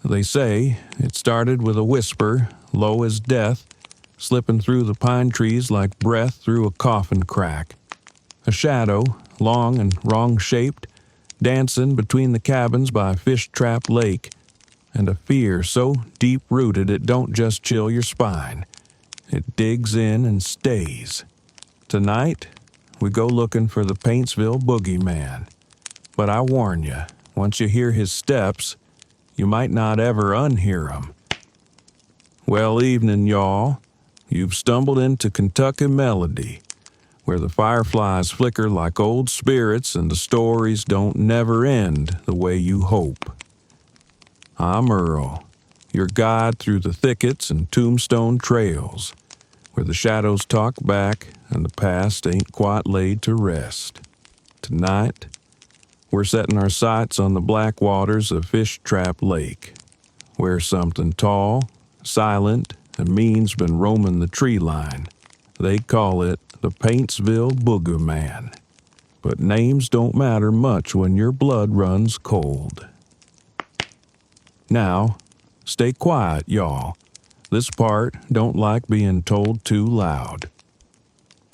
They say it started with a whisper, low as death, slipping through the pine trees like breath through a coffin crack. A shadow, long and wrong-shaped, dancing between the cabins by Fishtrap Lake, and a fear so deep-rooted it don't just chill your spine. It digs in and stays. Tonight, we go looking for the Paintsville Boogeyman. But I warn you, once you hear his steps, you might not ever unhear 'em. Well, evening, y'all. You've stumbled into Kentucky Melody, where the fireflies flicker like old spirits and the stories don't never end the way you hope. I'm Earl, your guide through the thickets and tombstone trails, where the shadows talk back and the past ain't quite laid to rest. Tonight, we're setting our sights on the black waters of Fishtrap Lake, where something tall, silent, and mean's been roaming the tree line. They call it the Paintsville Boogeyman. But names don't matter much when your blood runs cold. Now, stay quiet, y'all. This part don't like being told too loud.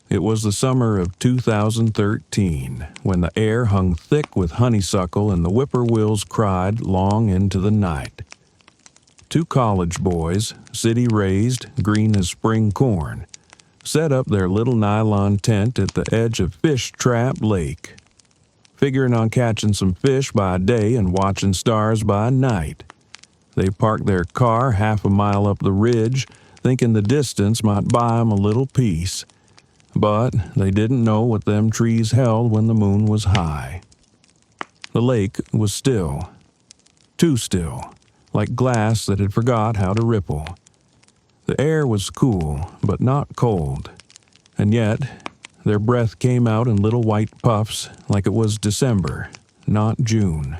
It was the summer of 2013 when the air hung thick with honeysuckle and the whippoorwills cried long into the night. Two college boys, city-raised, green as spring corn, set up their little nylon tent at the edge of Fishtrap Lake, figuring on catching some fish by day and watching stars by night. They parked their car half a mile up the ridge, thinking the distance might buy 'em a little peace. But they didn't know what them trees held when the moon was high. The lake was still, too still, like glass that had forgot how to ripple. The air was cool, but not cold, and yet their breath came out in little white puffs like it was December, not June.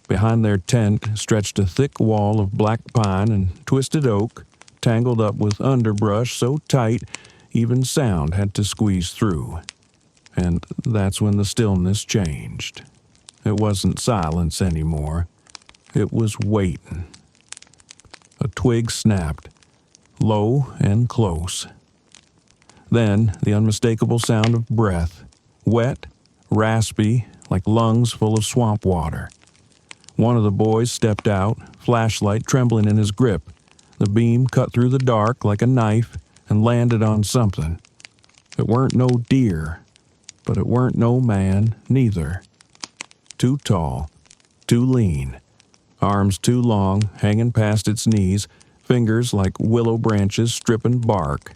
Behind their tent stretched a thick wall of black pine and twisted oak, tangled up with underbrush so tight even sound had to squeeze through. And that's when the stillness changed. It wasn't silence anymore. It was waiting. A twig snapped, low and close. Then the unmistakable sound of breath, wet, raspy, like lungs full of swamp water. One of the boys stepped out, flashlight trembling in his grip. The beam cut through the dark like a knife and landed on something. It weren't no deer, but it weren't no man neither. Too tall, too lean, arms too long, hanging past its knees, fingers like willow branches stripping bark.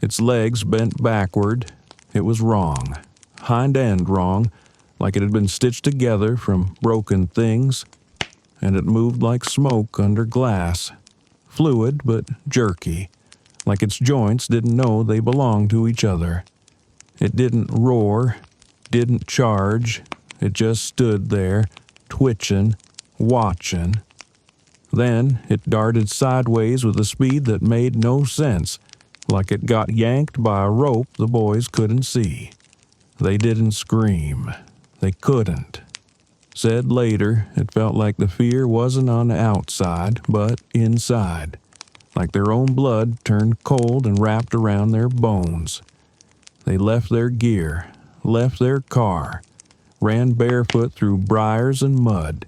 Its legs bent backward. It was wrong, hind end wrong, like it had been stitched together from broken things, and it moved like smoke under glass, fluid but jerky, like its joints didn't know they belonged to each other. It didn't roar, didn't charge, it just stood there, twitching, watching. Then it darted sideways with a speed that made no sense, like it got yanked by a rope the boys couldn't see. They didn't scream. They couldn't. Said later, it felt like the fear wasn't on the outside, but inside, like their own blood turned cold and wrapped around their bones. They left their gear, left their car, ran barefoot through briars and mud,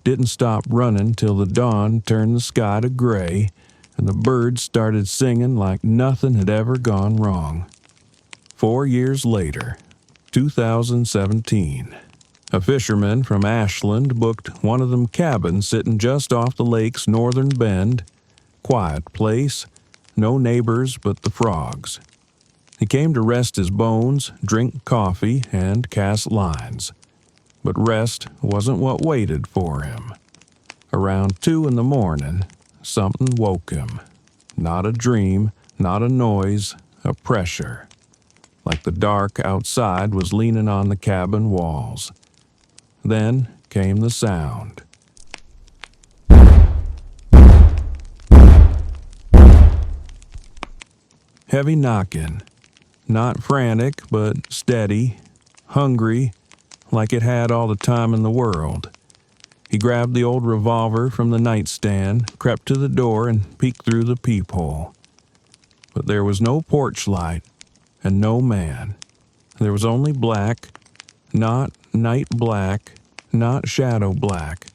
didn't stop running till the dawn turned the sky to gray and the birds started singing like nothing had ever gone wrong. 4 years later, 2017, a fisherman from Ashland booked one of them cabins sitting just off the lake's northern bend. Quiet place, no neighbors but the frogs. He came to rest his bones, drink coffee, and cast lines. But rest wasn't what waited for him. Around 2 in the morning, something woke him. Not a dream, not a noise, a pressure. Like the dark outside was leaning on the cabin walls. Then came the sound. Heavy knocking, not frantic, but steady, hungry, like it had all the time in the world. He grabbed the old revolver from the nightstand, crept to the door, and peeked through the peephole. But there was no porch light and no man. There was only black, not night black, not shadow black.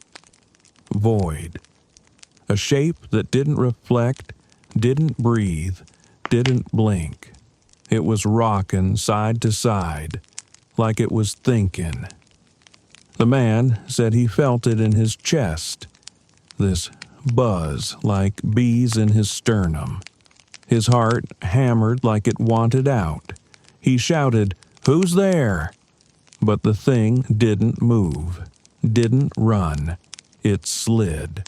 Void. A shape that didn't reflect, didn't breathe, didn't blink. It was rocking side to side, like it was thinking. The man said he felt it in his chest, this buzz like bees in his sternum. His heart hammered like it wanted out. He shouted, "Who's there?" But the thing didn't move, didn't run. It slid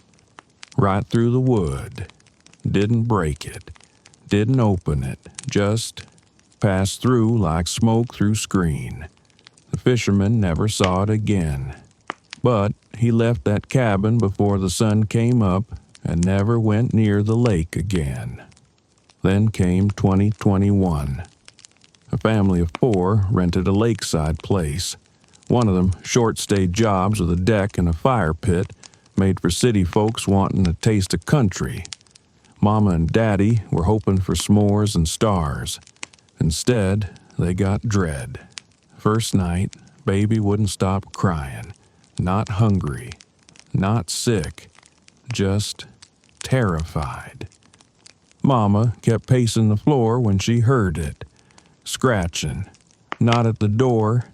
right through the wood. Didn't break it, didn't open it, just passed through like smoke through screen. The fisherman never saw it again. But he left that cabin before the sun came up and never went near the lake again. Then came 2021. A family of 4 rented a lakeside place. One of them short-stay jobs with a deck and a fire pit made for city folks wanting a taste of country. Mama and Daddy were hoping for s'mores and stars. Instead, they got dread. First night, baby wouldn't stop crying. Not hungry, not sick, just terrified. Mama kept pacing the floor when she heard it, scratching, not at the door,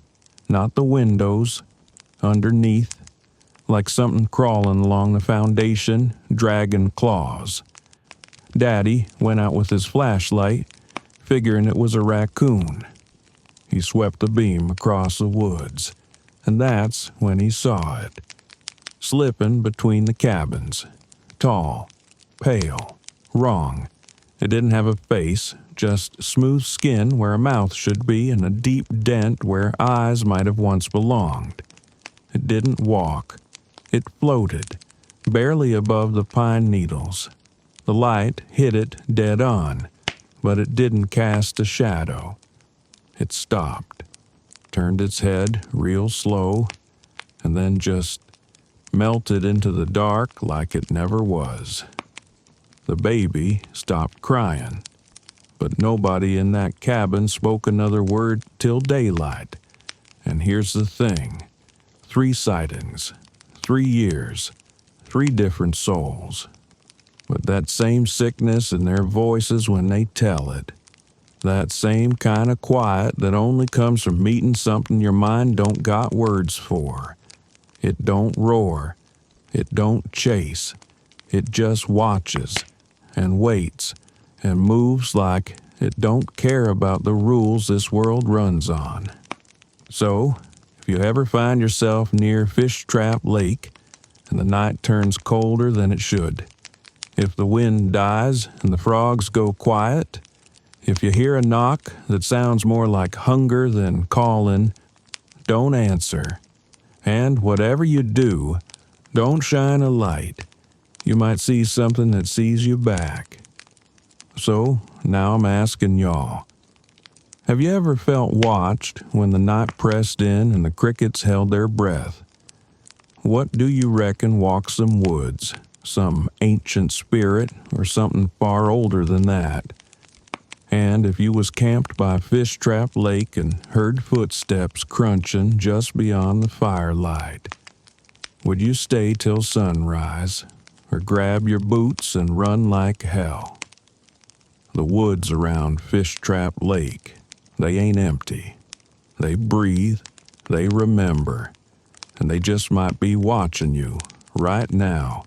not the windows, underneath, like something crawling along the foundation, dragging claws. Daddy went out with his flashlight, figuring it was a raccoon. He swept the beam across the woods, and that's when he saw it, slipping between the cabins, tall, pale, wrong. It didn't have a face, just smooth skin where a mouth should be and a deep dent where eyes might have once belonged. It didn't walk. It floated, barely above the pine needles. The light hit it dead on, but it didn't cast a shadow. It stopped, turned its head real slow, and then just melted into the dark like it never was. The baby stopped crying, but nobody in that cabin spoke another word till daylight. And here's the thing. 3 sightings, 3 years, 3 different souls. But that same sickness in their voices when they tell it. That same kind of quiet that only comes from meeting something your mind don't got words for. It don't roar. It don't chase. It just watches and waits and moves like it don't care about the rules this world runs on. So, if you ever find yourself near Fishtrap Lake and the night turns colder than it should, if the wind dies and the frogs go quiet, if you hear a knock that sounds more like hunger than calling, don't answer. And whatever you do, don't shine a light. You might see something that sees you back. So, now I'm asking y'all. Have you ever felt watched when the night pressed in and the crickets held their breath? What do you reckon walks them woods? Some ancient spirit or something far older than that? And if you was camped by Fishtrap Lake and heard footsteps crunching just beyond the firelight, would you stay till sunrise or grab your boots and run like hell? The woods around Fishtrap Lake, they ain't empty. They breathe, they remember, and they just might be watching you right now.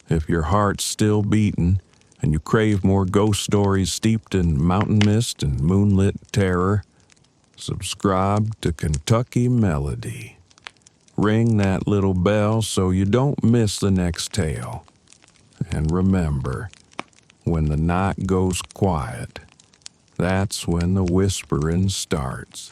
If your heart's still beating and you crave more ghost stories steeped in mountain mist and moonlit terror, subscribe to Kentucky Melody. Ring that little bell so you don't miss the next tale. And remember, when the night goes quiet, that's when the whispering starts.